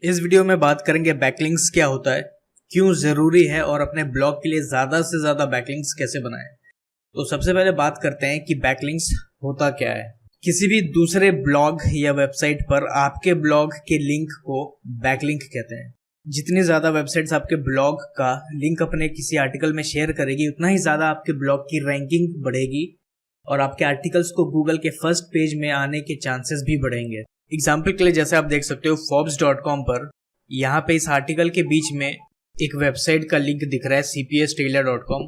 इस वीडियो में बात करेंगे बैकलिंक्स क्या होता है, क्यों जरूरी है और अपने ब्लॉग के लिए ज्यादा से ज्यादा बैकलिंक्स कैसे बनाएं। तो सबसे पहले बात करते हैं कि बैकलिंक्स होता क्या है। किसी भी दूसरे ब्लॉग या वेबसाइट पर आपके ब्लॉग के लिंक को बैकलिंक कहते हैं। जितनी ज्यादा वेबसाइट्स आपके ब्लॉग का लिंक अपने किसी आर्टिकल में शेयर करेगी, उतना ही ज्यादा आपके ब्लॉग की रैंकिंग बढ़ेगी और आपके आर्टिकल्स को गूगल के फर्स्ट पेज में आने के चांसेस भी बढ़ेंगे। एग्जाम्पल के लिए जैसे आप देख सकते हो forbes.com पर यहाँ पे इस आर्टिकल के बीच में एक वेबसाइट का लिंक दिख रहा है cpstailor.com,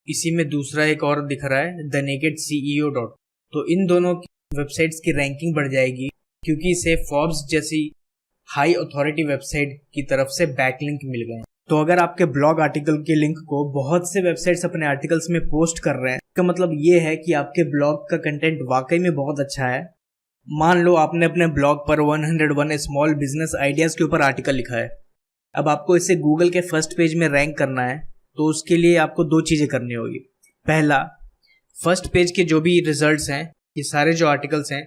इसी में दूसरा एक और दिख रहा है thenakedceo.com। तो इन दोनों वेबसाइट्स की रैंकिंग बढ़ जाएगी क्योंकि इसे फोर्ब्स जैसी हाई अथॉरिटी वेबसाइट की तरफ से बैकलिंक मिल गए। तो अगर आपके ब्लॉग आर्टिकल के लिंक को बहुत से वेबसाइट्स अपने आर्टिकल्स में पोस्ट कर रहे हैं, इसका मतलब ये है कि आपके ब्लॉग का कंटेंट वाकई में बहुत अच्छा है। मान लो आपने अपने ब्लॉग पर 101 स्मॉल बिजनेस आइडियाज के ऊपर आर्टिकल लिखा है। अब आपको इसे गूगल के फर्स्ट पेज में रैंक करना है, तो उसके लिए आपको दो चीजें करनी होगी। पहला, फर्स्ट पेज के जो भी रिजल्ट्स हैं, ये सारे जो आर्टिकल्स हैं,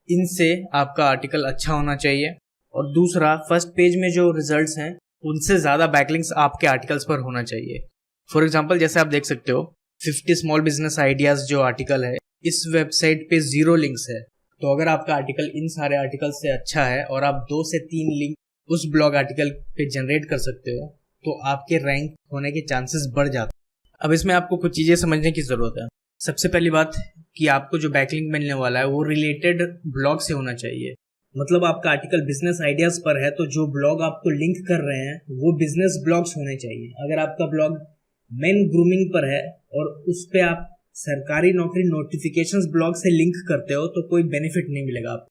इनसे आपका आर्टिकल अच्छा होना चाहिए। और दूसरा, फर्स्ट पेज में जो रिजल्ट्स हैं उनसे ज्यादा बैकलिंक्स आपके आर्टिकल्स पर होना चाहिए। फॉर एग्जांपल जैसे आप देख सकते हो 50 स्मॉल बिजनेस आइडियाज जो आर्टिकल है, इस वेबसाइट पे 0 लिंक्स है। तो अगर आपका आर्टिकल इन सारे आर्टिकल से अच्छा है और आप 2 से 3 लिंक उस ब्लॉग आर्टिकल पे जनरेट कर सकते हो, तो आपके रैंक होने के चांसेस बढ़ जाते हैं। अब इसमें आपको कुछ चीजें समझने की जरूरत है। सबसे पहली बात कि आपको जो बैकलिंक मिलने वाला है वो रिलेटेड ब्लॉग से होना चाहिए। मतलब आपका आर्टिकल बिजनेस आइडियाज पर है, तो जो ब्लॉग आपको लिंक कर रहे हैं वो बिजनेस ब्लॉग्स होने चाहिए। अगर आपका ब्लॉग मेन ग्रूमिंग पर है और उस पे आप सरकारी नौकरी नोटिफिकेशंस ब्लॉग से लिंक करते हो, तो कोई बेनिफिट नहीं मिलेगा आपको।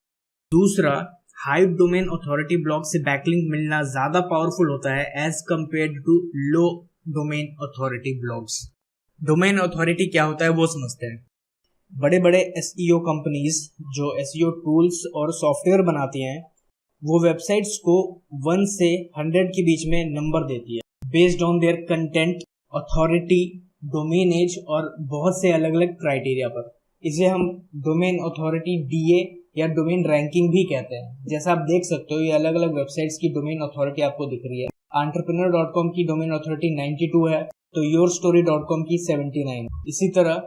दूसरा, हाई डोमेन अथॉरिटी ब्लॉग से बैकलिंक मिलना ज्यादा पावरफुल होता है as compare to low domain authority blogs. Domain authority क्या होता है वो समझते हैं। बड़े बड़े एसईओ कंपनीज जो एसईओ टूल्स और सॉफ्टवेयर बनाती हैं, वो वेबसाइट्स को 1 से 100 के बीच में नंबर देती है based on their content, authority, domain age और बहुत से अलग अलग क्राइटेरिया पर। इसे हम डोमेन अथॉरिटी डीए या डोमेन रैंकिंग भी कहते हैं। जैसा आप देख सकते हो, ये अलग अलग वेबसाइट्स की डोमेन अथॉरिटी आपको दिख रही है। entrepreneur.com की डोमेन अथॉरिटी 92 है, तो yourstory.com की 79। इसी तरह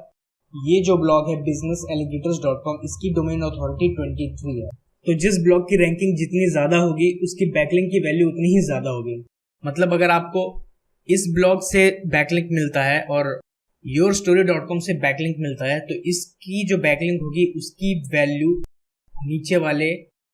ये जो ब्लॉग है businessalligators.com, इसकी डोमेन अथॉरिटी 23 है। तो जिस ब्लॉग की रैंकिंग जितनी ज्यादा होगी, उसकी बैकलिंक की वैल्यू उतनी ही ज्यादा होगी। मतलब अगर आपको इस ब्लॉग से बैकलिंक मिलता है और yourstory.com से बैकलिंक मिलता है, तो इसकी जो बैकलिंक होगी उसकी वैल्यू नीचे वाले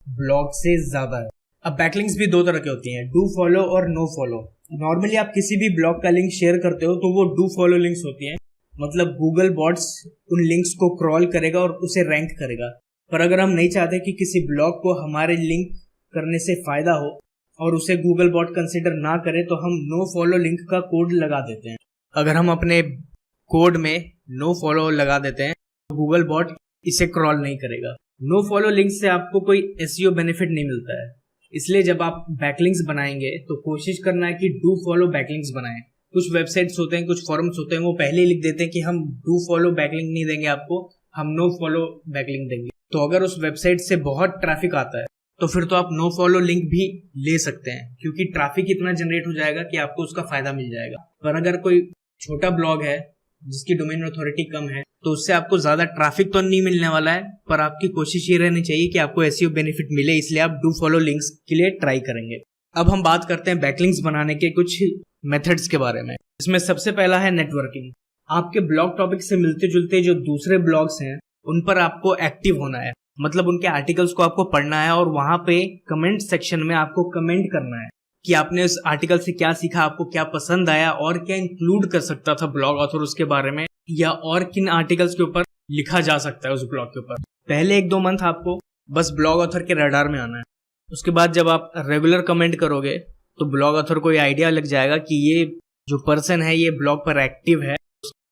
ब्लॉग से ज्यादा है। अब बैकलिंक्स भी दो तरह के होती हैं, डू फॉलो और नो फॉलो। नॉर्मली आप किसी भी ब्लॉग का लिंक शेयर करते हो तो वो डू फॉलो लिंक्स होती हैं। मतलब गूगल बॉट्स उन लिंक्स को क्रॉल करेगा और उसे रैंक करेगा। पर अगर हम नहीं चाहते कि किसी ब्लॉग को हमारे लिंक करने से फायदा हो और उसे गूगल बॉट कंसिडर ना करे, तो हम नो फॉलो लिंक का कोड लगा देते हैं। अगर हम अपने कोड में नो फॉलो लगा देते हैं तो गूगल बॉट इसे क्रॉल नहीं करेगा। नो फॉलो लिंक से आपको कोई एसईओ बेनिफिट नहीं मिलता है। इसलिए जब आप बैकलिंक्स बनाएंगे तो कोशिश करना है कि डू फॉलो बैकलिंक्स बनाएं। कुछ वेबसाइट्स होते हैं, कुछ फॉरम्स होते हैं, वो पहले ही लिख देते हैं कि हम डू फॉलो बैकलिंक नहीं देंगे आपको, हम नो फॉलो बैकलिंक देंगे। तो अगर उस वेबसाइट से बहुत ट्रैफिक आता है तो फिर तो आप नो फॉलो लिंक भी ले सकते हैं, क्योंकि ट्रैफिक इतना जनरेट हो जाएगा कि आपको उसका फायदा मिल जाएगा। पर अगर कोई छोटा ब्लॉग है जिसकी डोमेन अथॉरिटी कम है, तो उससे आपको ज्यादा ट्रैफिक तो नहीं मिलने वाला है, पर आपकी कोशिश ये रहनी चाहिए कि आपको एसईओ बेनिफिट मिले, इसलिए आप डू फॉलो लिंक्स के लिए ट्राई करेंगे। अब हम बात करते हैं बैकलिंक्स बनाने के कुछ मेथड्स के बारे में। इसमें सबसे पहला है नेटवर्किंग। आपके ब्लॉग टॉपिक से मिलते जुलते जो दूसरे ब्लॉग्स हैं उन पर आपको एक्टिव होना है। मतलब उनके आर्टिकल्स को आपको पढ़ना है और वहां पे कमेंट सेक्शन में आपको कमेंट करना है कि आपने उस आर्टिकल से क्या सीखा, आपको क्या पसंद आया और क्या इंक्लूड कर सकता था ब्लॉग ऑथर उसके बारे में, या और किन आर्टिकल्स के ऊपर लिखा जा सकता है उस ब्लॉग के ऊपर। पहले 1-2 मंथ आपको बस ब्लॉग ऑथर के रडार में आना है। उसके बाद जब आप रेगुलर कमेंट करोगे तो ब्लॉग ऑथर को ये आइडिया लग जाएगा कि ये जो पर्सन है ये ब्लॉग पर एक्टिव है।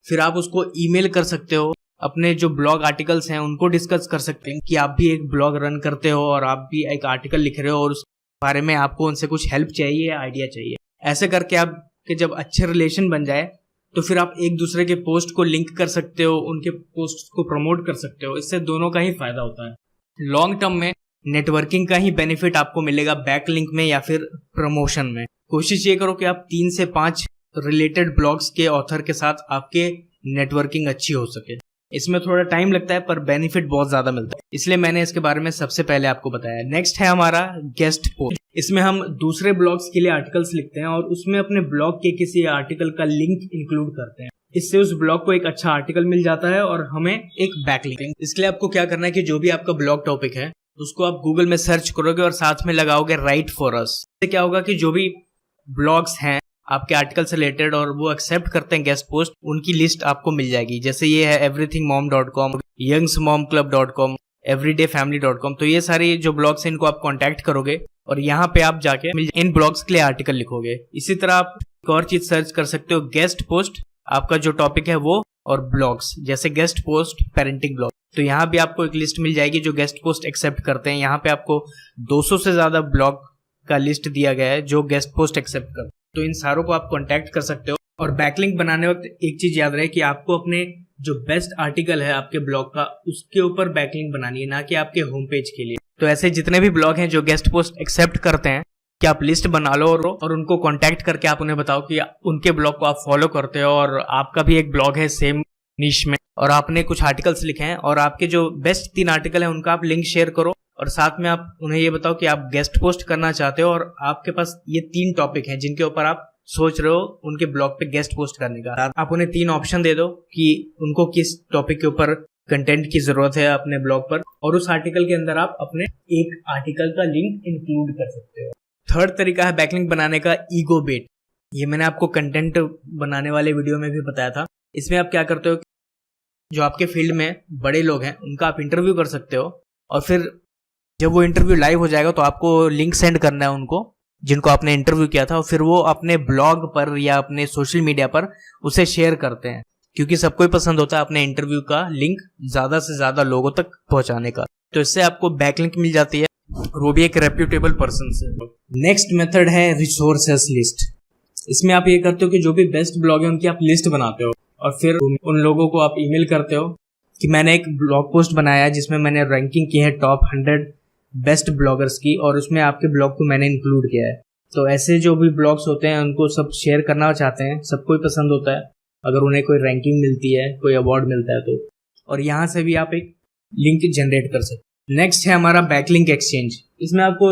फिर आप उसको ईमेल कर सकते हो, अपने जो ब्लॉग आर्टिकल्स हैं उनको डिस्कस कर सकते हैं कि आप भी एक ब्लॉग रन करते हो और आप भी एक आर्टिकल लिख रहे हो और उस बारे में आपको उनसे कुछ हेल्प चाहिए, आइडिया चाहिए। ऐसे करके आपके जब अच्छे रिलेशन बन जाए तो फिर आप एक दूसरे के पोस्ट को लिंक कर सकते हो, उनके पोस्ट को प्रमोट कर सकते हो। इससे दोनों का ही फायदा होता है। लॉन्ग टर्म में नेटवर्किंग का ही बेनिफिट आपको मिलेगा बैकलिंक में या फिर प्रमोशन में। कोशिश ये करो कि आप 3 से 5 रिलेटेड ब्लॉग्स के ऑथर के साथ आपके नेटवर्किंग अच्छी हो सके। इसमें थोड़ा टाइम लगता है पर बेनिफिट बहुत ज्यादा मिलता है, इसलिए मैंने इसके बारे में सबसे पहले आपको बताया। नेक्स्ट है हमारा गेस्ट पोस्ट। इसमें हम दूसरे ब्लॉग्स के लिए आर्टिकल्स लिखते हैं और उसमें अपने ब्लॉग के किसी आर्टिकल का लिंक इंक्लूड करते हैं। इससे उस ब्लॉग को एक अच्छा आर्टिकल मिल जाता है और हमें एक बैकलिंक। इसके लिए आपको क्या करना है कि जो भी आपका ब्लॉग टॉपिक है उसको आप गूगल में सर्च करोगे और साथ में लगाओगे राइट फॉर अस। इससे क्या होगा कि जो भी ब्लॉग्स हैं आपके आर्टिकल से रिलेटेड और वो एक्सेप्ट करते हैं गेस्ट पोस्ट, उनकी लिस्ट आपको मिल जाएगी। जैसे ये है everythingmom.com, youngsmomclub.com, everydayfamily.com। तो ये सारी जो ब्लॉग्स हैं इनको आप कांटेक्ट करोगे और यहाँ पे आप जाके इन ब्लॉग्स के लिए आर्टिकल लिखोगे। इसी तरह आप एक और चीज सर्च कर सकते हो, गेस्ट पोस्ट, आपका जो टॉपिक है वो, और ब्लॉग्स जैसे गेस्ट पोस्ट पेरेंटिंग ब्लॉग। तो यहाँ भी आपको एक लिस्ट मिल जाएगी जो गेस्ट पोस्ट एक्सेप्ट करते हैं। यहाँ पे आपको 200 से ज्यादा ब्लॉग का लिस्ट दिया गया है जो गेस्ट पोस्ट एक्सेप्ट करते हैं। तो इन सारों को आप कांटेक्ट कर सकते हो। और बैकलिंक बनाने वक्त एक चीज याद रहे कि आपको अपने जो बेस्ट आर्टिकल है आपके ब्लॉग का उसके ऊपर बैकलिंक बनानी है, ना कि आपके होम पेज के लिए। तो ऐसे जितने भी ब्लॉग हैं जो गेस्ट पोस्ट एक्सेप्ट करते हैं कि आप लिस्ट बना लो और उनको कांटेक्ट करके आप उन्हें बताओ कि उनके ब्लॉग को आप फॉलो करते हो और आपका भी एक ब्लॉग है सेम निश में और आपने कुछ आर्टिकल्स लिखे हैं और आपके जो बेस्ट 3 आर्टिकल हैं उनका आप लिंक शेयर करो और साथ में आप उन्हें ये बताओ कि आप गेस्ट पोस्ट करना चाहते हो और आपके पास ये 3 टॉपिक हैं जिनके ऊपर आप सोच रहे हो उनके ब्लॉग पे गेस्ट पोस्ट करने का। आप उन्हें 3 ऑप्शन दे दो कि उनको किस टॉपिक के ऊपर कंटेंट की जरूरत है अपने ब्लॉग पर, और उस आर्टिकल के अंदर आप अपने एक आर्टिकल का लिंक इंक्लूड कर सकते हो। थर्ड तरीका है बैकलिंक बनाने का, ईगो बेट। ये मैंने आपको कंटेंट बनाने वाले वीडियो में भी बताया था। इसमें आप क्या करते हो, जो आपके फील्ड में बड़े लोग हैं उनका आप इंटरव्यू कर सकते हो और फिर जब वो इंटरव्यू लाइव हो जाएगा तो आपको लिंक सेंड करना है उनको जिनको आपने इंटरव्यू किया था, और फिर वो अपने ब्लॉग पर या अपने सोशल मीडिया पर उसे शेयर करते हैं, क्योंकि सबको ही पसंद होता है अपने इंटरव्यू का लिंक ज्यादा से ज्यादा लोगों तक पहुंचाने का। तो इससे आपको बैकलिंक मिल जाती है और वो भी एक रेप्यूटेबल पर्सन से। नेक्स्ट मेथड है रिसोर्सेस लिस्ट। इसमें आप ये करते हो कि जो भी बेस्ट ब्लॉग है उनकी आप लिस्ट बनाते हो और फिर उन लोगों को आप ईमेल करते हो कि मैंने एक ब्लॉग पोस्ट बनाया है जिसमें मैंने रैंकिंग की है टॉप 100 बेस्ट ब्लॉगर्स की और उसमें आपके ब्लॉग को मैंने इंक्लूड किया है। तो ऐसे जो भी ब्लॉग्स होते हैं उनको सब शेयर करना चाहते हैं, सबको ही पसंद होता है अगर उन्हें कोई रैंकिंग मिलती है, कोई अवार्ड मिलता है तो, और यहाँ से भी आप एक लिंक जनरेट कर सकते हैं। नेक्स्ट है हमारा बैकलिंक एक्सचेंज। इसमें आपको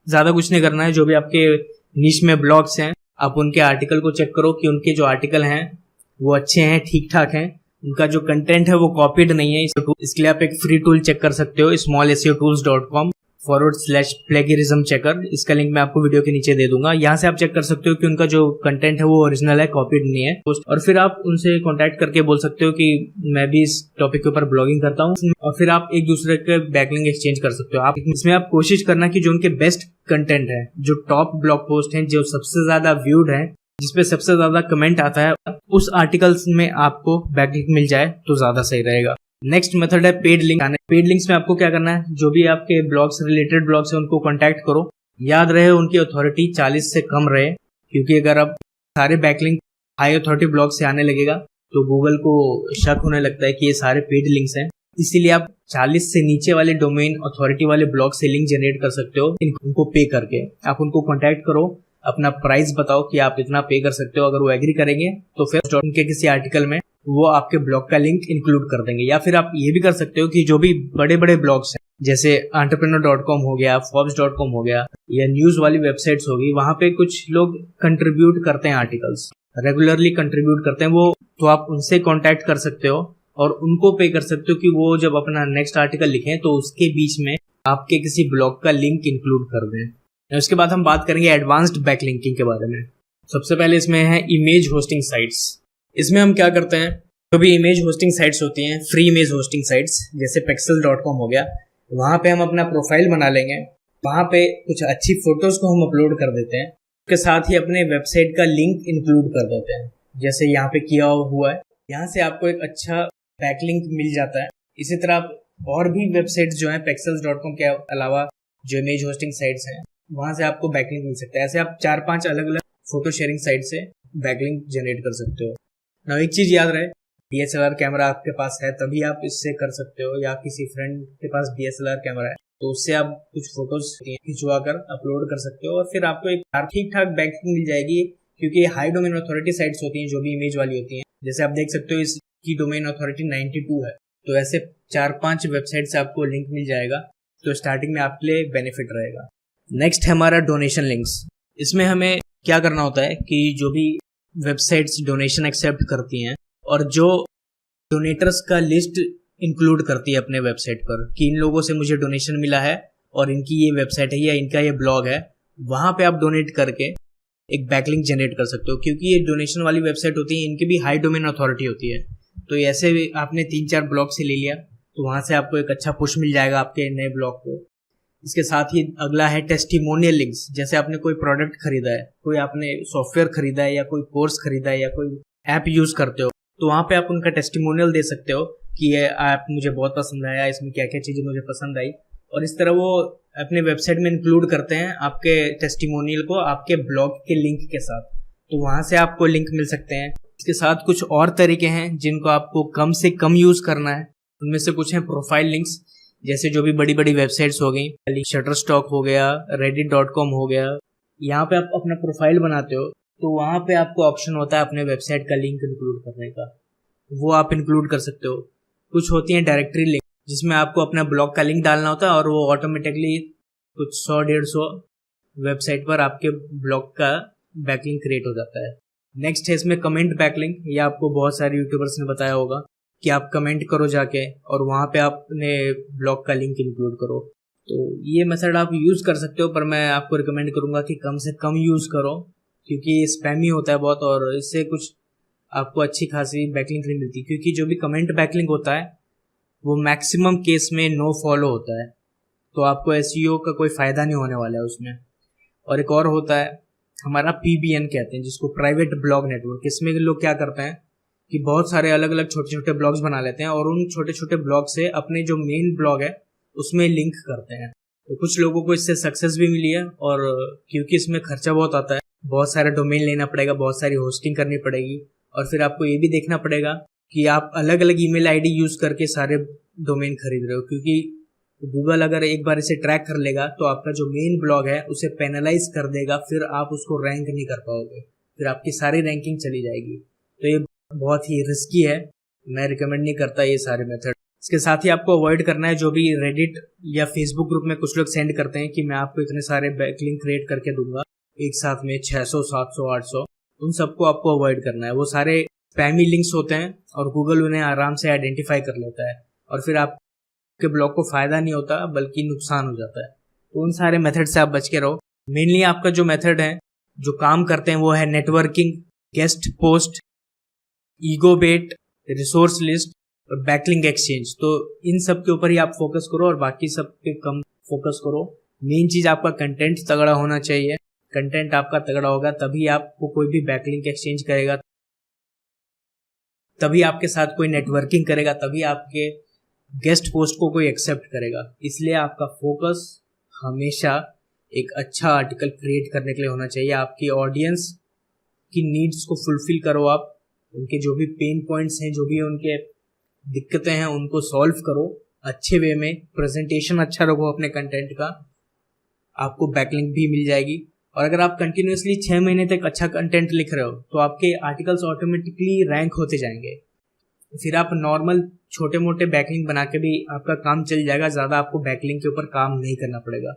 ज्यादा कुछ नहीं करना है, जो भी आपके निश में ब्लॉग्स हैं आप उनके आर्टिकल को चेक करो कि उनके जो आर्टिकल हैं वो अच्छे हैं, ठीक ठाक हैं, उनका जो कंटेंट है वो कॉपीड नहीं है। इसके लिए आप एक फ्री टूल चेक कर सकते हो, smallseotools.com/plagiarism checker। इसका लिंक मैं आपको वीडियो के नीचे दे दूंगा। यहाँ से आप चेक कर सकते हो कि उनका जो कंटेंट है वो ओरिजिनल है, कॉपीड नहीं है। और फिर आप उनसे कांटेक्ट करके बोल सकते हो कि मैं भी इस टॉपिक के ऊपर ब्लॉगिंग करता हूँ, और फिर आप एक दूसरे के बैकलिंक एक्सचेंज कर सकते हो। आप इसमें आप कोशिश करना कि जो उनके बेस्ट कंटेंट है, जो टॉप ब्लॉग पोस्ट है, जो सबसे ज्यादा व्यूड है, जिसपे सबसे ज्यादा कमेंट आता है, उस आर्टिकल्स में आपको बैकलिंक मिल जाए तो ज्यादा सही रहेगा। नेक्स्ट मेथड है पेड लिंक। पेड लिंक्स में आपको क्या करना है, जो भी आपके ब्लॉग से रिलेटेड ब्लॉग्स है उनको कांटेक्ट करो। याद रहे उनकी अथॉरिटी 40 से कम रहे, क्योंकि अगर आप सारे बैकलिंक हाई अथॉरिटी ब्लॉग से आने लगेगा तो गूगल को शक होने लगता है कि ये सारे पेड लिंक्स हैं। इसीलिए आप 40 से नीचे वाले डोमेन अथॉरिटी वाले ब्लॉग से लिंक जनरेट कर सकते हो। उनको पे करके आप उनको कांटेक्ट करो, अपना प्राइस बताओ कि आप इतना पे कर सकते हो। अगर वो एग्री करेंगे तो फिर उनके किसी आर्टिकल में वो आपके ब्लॉग का लिंक इंक्लूड कर देंगे। या फिर आप ये भी कर सकते हो कि जो भी बड़े बड़े ब्लॉग्स हैं, जैसे entrepreneur.com हो गया, forbes.com हो गया, या न्यूज वाली वेबसाइट्स होगी, वहां पे कुछ लोग कंट्रीब्यूट करते हैं, आर्टिकल्स रेगुलरली कंट्रीब्यूट करते हैं वो, तो आप उनसे कांटेक्ट कर सकते हो और उनको पे कर सकते हो कि वो जब अपना नेक्स्ट आर्टिकल लिखें तो उसके बीच में आपके किसी ब्लॉग का लिंक इंक्लूड कर दें। उसके बाद हम बात करेंगे एडवांस्ड बैकलिंकिंग के बारे में। सबसे पहले इसमें है इमेज होस्टिंग साइट्स। इसमें हम क्या करते हैं, जो भी इमेज होस्टिंग साइट्स होती हैं, फ्री इमेज होस्टिंग साइट्स जैसे pexels.com हो गया, वहां पे हम अपना प्रोफाइल बना लेंगे, वहां पे कुछ अच्छी फोटोज को हम अपलोड कर देते हैं, उसके साथ ही अपने वेबसाइट का लिंक इंक्लूड कर देते हैं, जैसे यहाँ पे किया हुआ है। यहाँ से आपको एक अच्छा बैकलिंक मिल जाता है। इसी तरह आप और भी वेबसाइट्स जो है pexels.com के अलावा जो इमेज होस्टिंग साइट्स हैं वहां से आपको बैकलिंक मिल सकता है। ऐसे आप 4-5 अलग अलग फोटो शेयरिंग साइट से बैकलिंक जनरेट कर सकते हो। ना एक चीज याद रहे, DSLR कैमरा आपके पास है तभी आप इससे कर सकते हो, या किसी फ्रेंड के पास DSLR कैमरा है तो उससे आप कुछ फोटोज खिंचवा कर अपलोड कर सकते हो और फिर आपको एक ठीक ठाक बैकलिंक मिल जाएगी, क्योंकि हाई डोमेन अथॉरिटी साइट्स होती हैं जो भी इमेज वाली होती हैं। जैसे आप देख सकते हो इसकी डोमेन अथॉरिटी 92 है, तो ऐसे 4-5 वेबसाइट से आपको लिंक मिल जाएगा, तो स्टार्टिंग में आपके लिए बेनिफिट रहेगा। नेक्स्ट है हमारा डोनेशन लिंक्स। इसमें हमें क्या करना होता है कि जो भी वेबसाइट्स डोनेशन एक्सेप्ट करती हैं और जो डोनेटर्स का लिस्ट इंक्लूड करती है अपने वेबसाइट पर कि इन लोगों से मुझे डोनेशन मिला है और इनकी ये वेबसाइट है या इनका ये ब्लॉग है, वहां पे आप डोनेट करके एक बैकलिंक जनरेट कर सकते हो। क्योंकि ये डोनेशन वाली वेबसाइट होती है, इनकी भी हाई डोमेन अथॉरिटी होती है, तो ऐसे आपने 3-4 ब्लॉग से ले लिया तो वहां से आपको एक अच्छा पुश मिल जाएगा आपके नए ब्लॉग को। इसके साथ ही अगला है टेस्टिमोनियल लिंक्स। जैसे आपने कोई प्रोडक्ट खरीदा है, कोई आपने सॉफ्टवेयर खरीदा है या कोई कोर्स खरीदा है या कोई ऐप यूज करते हो, तो वहां पे आप उनका टेस्टिमोनियल दे सकते हो कि ये ऐप मुझे बहुत पसंद आया, इसमें क्या क्या चीजें मुझे पसंद आई, और इस तरह वो अपने वेबसाइट में इंक्लूड करते हैं आपके टेस्टिमोनियल को आपके ब्लॉग के लिंक के साथ, तो वहां से आपको लिंक मिल सकते हैं। इसके साथ कुछ और तरीके हैं जिनको आपको कम से कम यूज करना है। उनमें से कुछ हैं प्रोफाइल लिंक्स। जैसे जो भी बड़ी बड़ी वेबसाइट्स हो गई, शटरस्टॉक हो गया, reddit.com हो गया, यहाँ पे आप अपना प्रोफाइल बनाते हो तो वहाँ पे आपको ऑप्शन होता है अपने वेबसाइट का लिंक इंक्लूड करने का, वो आप इंक्लूड कर सकते हो। कुछ होती है डायरेक्टरी लिंक, जिसमें आपको अपना ब्लॉग का लिंक डालना होता है और वो ऑटोमेटिकली कुछ 100-150 वेबसाइट पर आपके ब्लॉग का बैकलिंक क्रिएट हो जाता है। नेक्स्ट है इसमें कमेंट बैकलिंक। ये आपको बहुत सारे यूट्यूबर्स ने बताया होगा कि आप कमेंट करो जाके और वहाँ पे आपने ब्लॉग का लिंक इंक्लूड करो। तो ये मेथड आप यूज़ कर सकते हो, पर मैं आपको रिकमेंड करूँगा कि कम से कम यूज़ करो, क्योंकि ये स्पैमी होता है बहुत और इससे कुछ आपको अच्छी खासी बैकलिंक नहीं मिलती। क्योंकि जो भी कमेंट बैकलिंक होता है वो मैक्सिमम केस में नो फॉलो होता है, तो आपको एसईओ का कोई फ़ायदा नहीं होने वाला है उसमें। और एक और होता है हमारा PBN कहते हैं, जिसको प्राइवेट ब्लॉग नेटवर्क। इसमें लोग क्या करते हैं कि बहुत सारे अलग अलग छोटे छोटे ब्लॉग्स बना लेते हैं और उन छोटे छोटे ब्लॉग से अपने जो मेन ब्लॉग है उसमें लिंक करते हैं। तो कुछ लोगों को इससे सक्सेस भी मिली है, और क्योंकि इसमें खर्चा बहुत आता है, बहुत सारा डोमेन लेना पड़ेगा, बहुत सारी होस्टिंग करनी पड़ेगी, और फिर आपको ये भी देखना पड़ेगा कि आप अलग अलग ईमेल आईडी यूज करके सारे डोमेन खरीद रहे हो। क्योंकि गूगल अगर एक बार इसे ट्रैक कर लेगा तो आपका जो मेन ब्लॉग है उसे पेनलाइज कर देगा, फिर आप उसको रैंक नहीं कर पाओगे, फिर आपकी सारी रैंकिंग चली जाएगी। तो ये बहुत ही रिस्की है, मैं रिकमेंड नहीं करता ये सारे मेथड। इसके साथ ही आपको अवॉइड करना है जो भी रेडिट या फेसबुक ग्रुप में कुछ लोग सेंड करते हैं कि मैं आपको इतने सारे बैकलिंक क्रिएट करके दूंगा एक साथ में 600, 700, 800, उन सबको आपको अवॉइड करना है। वो सारे स्पैमी लिंक्स होते हैं और गूगल उन्हें आराम से आइडेंटिफाई कर लेता है और फिर आपके ब्लॉग को फायदा नहीं होता बल्कि नुकसान हो जाता है। तो उन सारे मेथड से आप बच के रहो। मेनली आपका जो मेथड है जो काम करते हैं वो है नेटवर्किंग, गेस्ट पोस्ट, ईगो बेट, रिसोर्स लिस्ट और बैकलिंक एक्सचेंज। तो इन सब के ऊपर ही आप फोकस करो और बाकी सब पे कम फोकस करो। मेन चीज आपका कंटेंट तगड़ा होना चाहिए। कंटेंट आपका तगड़ा होगा तभी आपको कोई भी बैकलिंक एक्सचेंज करेगा, तभी आपके साथ कोई नेटवर्किंग करेगा, तभी आपके गेस्ट पोस्ट को कोई एक्सेप्ट करेगा। इसलिए आपका फोकस हमेशा एक अच्छा आर्टिकल क्रिएट करने के लिए होना चाहिए। आपकी ऑडियंस की नीड्स को फुलफिल करो, आप उनके जो भी पेन पॉइंट्स हैं, जो भी उनके दिक्कतें हैं, उनको सॉल्व करो अच्छे वे में। प्रेजेंटेशन अच्छा रखो अपने कंटेंट का, आपको बैकलिंक भी मिल जाएगी। और अगर आप कंटिन्यूअसली 6 महीने तक अच्छा कंटेंट लिख रहे हो तो आपके आर्टिकल्स ऑटोमेटिकली रैंक होते जाएंगे। फिर आप नॉर्मल छोटे मोटे बैकलिंक बना के भी आपका काम चल जाएगा, ज़्यादा आपको बैकलिंक के ऊपर काम नहीं करना पड़ेगा।